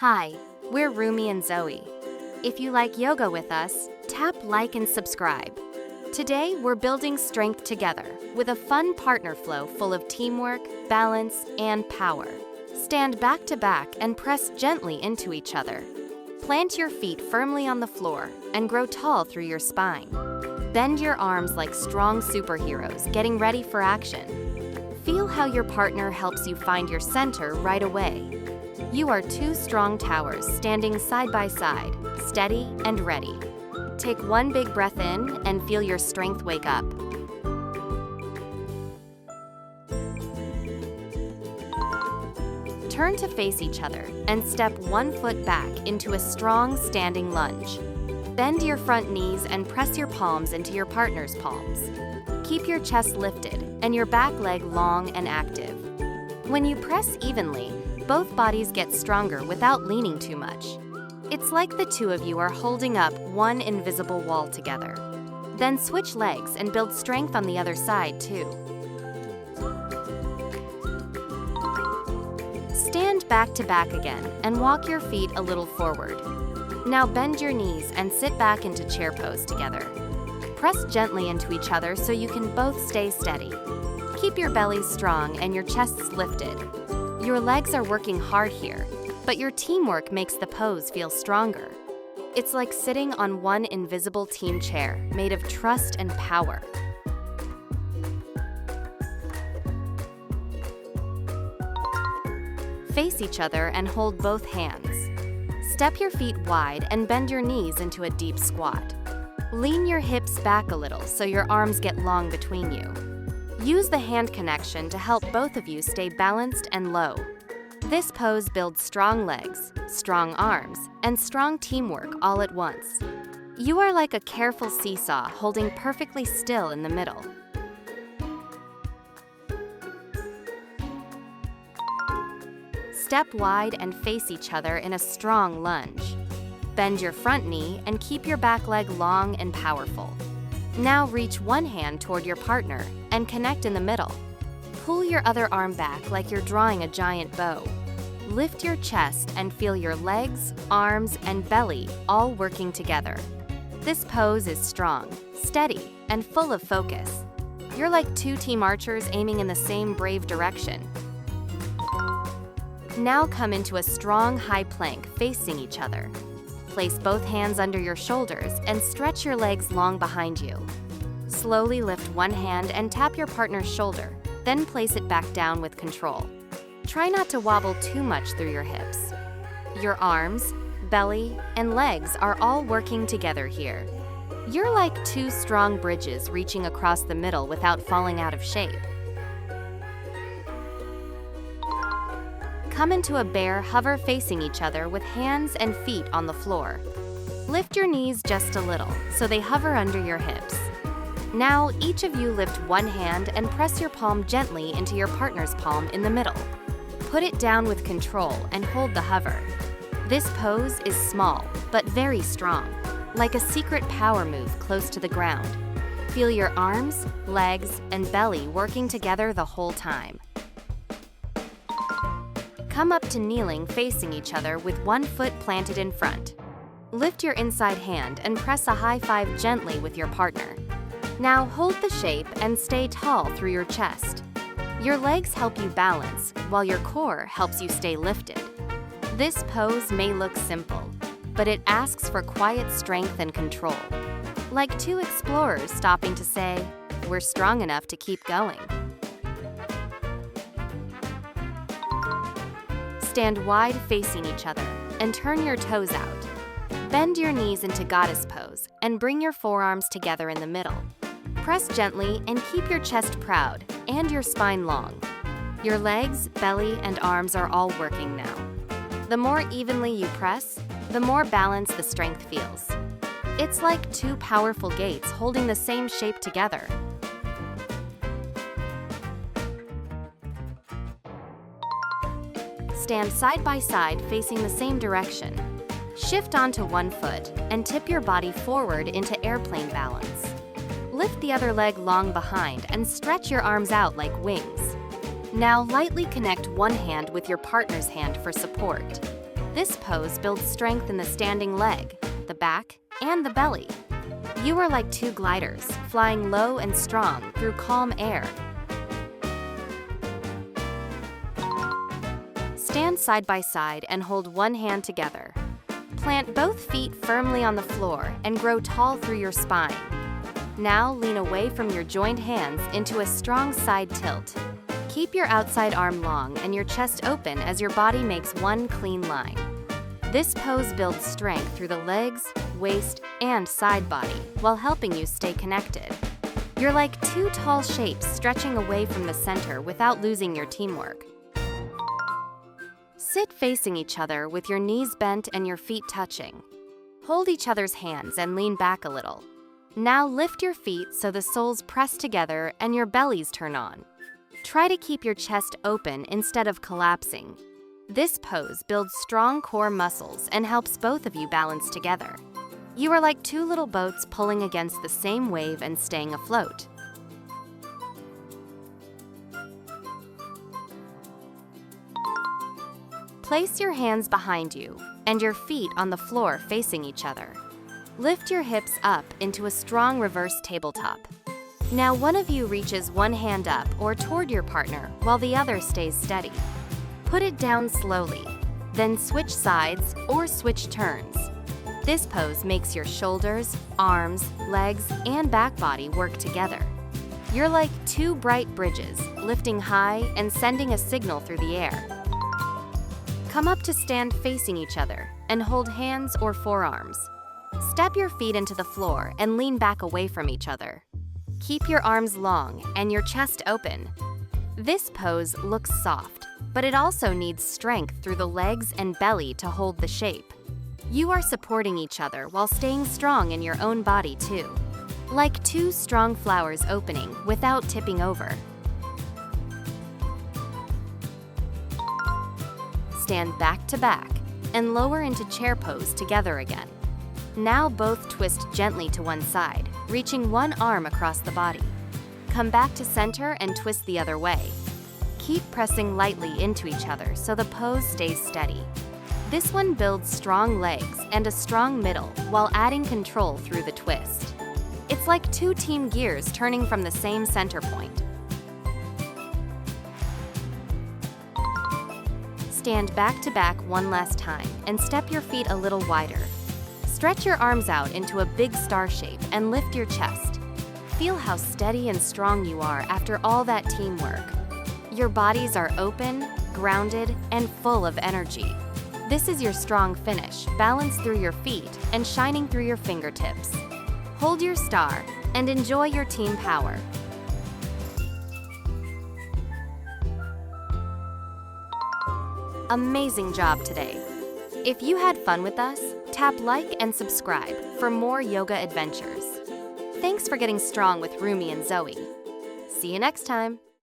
Hi, we're Rumi and Zoey. If you like yoga with us, tap like and subscribe. Today, we're building strength together with a fun partner flow full of teamwork, balance, and power. Stand back to back and press gently into each other. Plant your feet firmly on the floor and grow tall through your spine. Bend your arms like strong superheroes, getting ready for action. Feel how your partner helps you find your center right away. You are two strong towers standing side by side, steady and ready. Take one big breath in and feel your strength wake up. Turn to face each other and step 1 foot back into a strong standing lunge. Bend your front knees and press your palms into your partner's palms. Keep your chest lifted and your back leg long and active. When you press evenly, both bodies get stronger without leaning too much. It's like the two of you are holding up one invisible wall together. Then switch legs and build strength on the other side too. Stand back to back again and walk your feet a little forward. Now bend your knees and sit back into chair pose together. Press gently into each other so you can both stay steady. Keep your bellies strong and your chests lifted. Your legs are working hard here, but your teamwork makes the pose feel stronger. It's like sitting on one invisible team chair made of trust and power. Face each other and hold both hands. Step your feet wide and bend your knees into a deep squat. Lean your hips back a little so your arms get long between you. Use the hand connection to help both of you stay balanced and low. This pose builds strong legs, strong arms, and strong teamwork all at once. You are like a careful seesaw holding perfectly still in the middle. Step wide and face each other in a strong lunge. Bend your front knee and keep your back leg long and powerful. Now reach one hand toward your partner and connect in the middle. Pull your other arm back like you're drawing a giant bow. Lift your chest and feel your legs, arms, and belly all working together. This pose is strong, steady, and full of focus. You're like two team archers aiming in the same brave direction. Now come into a strong high plank facing each other. Place both hands under your shoulders and stretch your legs long behind you. Slowly lift one hand and tap your partner's shoulder, then place it back down with control. Try not to wobble too much through your hips. Your arms, belly, and legs are all working together here. You're like two strong bridges reaching across the middle without falling out of shape. Come into a bear hover facing each other with hands and feet on the floor. Lift your knees just a little so they hover under your hips. Now, each of you lift one hand and press your palm gently into your partner's palm in the middle. Put it down with control and hold the hover. This pose is small, but very strong, like a secret power move close to the ground. Feel your arms, legs, and belly working together the whole time. Come up to kneeling facing each other with one foot planted in front. Lift your inside hand and press a high five gently with your partner. Now hold the shape and stay tall through your chest. Your legs help you balance, while your core helps you stay lifted. This pose may look simple, but it asks for quiet strength and control. Like two explorers stopping to say, "We're strong enough to keep going." Stand wide facing each other and turn your toes out. Bend your knees into goddess pose and bring your forearms together in the middle. Press gently and keep your chest proud and your spine long. Your legs, belly, and arms are all working now. The more evenly you press, the more balanced the strength feels. It's like two powerful gates holding the same shape together. Stand side by side facing the same direction. Shift onto one foot and tip your body forward into airplane balance. Lift the other leg long behind and stretch your arms out like wings. Now lightly connect one hand with your partner's hand for support. This pose builds strength in the standing leg, the back, and the belly. You are like two gliders, flying low and strong through calm air. Stand side by side and hold one hand together. Plant both feet firmly on the floor and grow tall through your spine. Now lean away from your joined hands into a strong side tilt. Keep your outside arm long and your chest open as your body makes one clean line. This pose builds strength through the legs, waist, and side body while helping you stay connected. You're like two tall shapes stretching away from the center without losing your teamwork. Sit facing each other with your knees bent and your feet touching. Hold each other's hands and lean back a little. Now lift your feet so the soles press together and your bellies turn on. Try to keep your chest open instead of collapsing. This pose builds strong core muscles and helps both of you balance together. You are like two little boats pulling against the same wave and staying afloat. Place your hands behind you and your feet on the floor facing each other. Lift your hips up into a strong reverse tabletop. Now one of you reaches one hand up or toward your partner while the other stays steady. Put it down slowly, then switch sides or switch turns. This pose makes your shoulders, arms, legs, and back body work together. You're like two bright bridges, lifting high and sending a signal through the air. Come up to stand facing each other and hold hands or forearms. Step your feet into the floor and lean back away from each other. Keep your arms long and your chest open. This pose looks soft, but it also needs strength through the legs and belly to hold the shape. You are supporting each other while staying strong in your own body too, like two strong flowers opening without tipping over. Stand back to back and lower into chair pose together again. Now both twist gently to one side, reaching one arm across the body. Come back to center and twist the other way. Keep pressing lightly into each other so the pose stays steady. This one builds strong legs and a strong middle while adding control through the twist. It's like two team gears turning from the same center point. Stand back to back one last time and step your feet a little wider. Stretch your arms out into a big star shape and lift your chest. Feel how steady and strong you are after all that teamwork. Your bodies are open, grounded, and full of energy. This is your strong finish, balanced through your feet and shining through your fingertips. Hold your star and enjoy your team power. Amazing job today. If you had fun with us, tap like and subscribe for more yoga adventures. Thanks for getting strong with Rumi and Zoey. See you next time.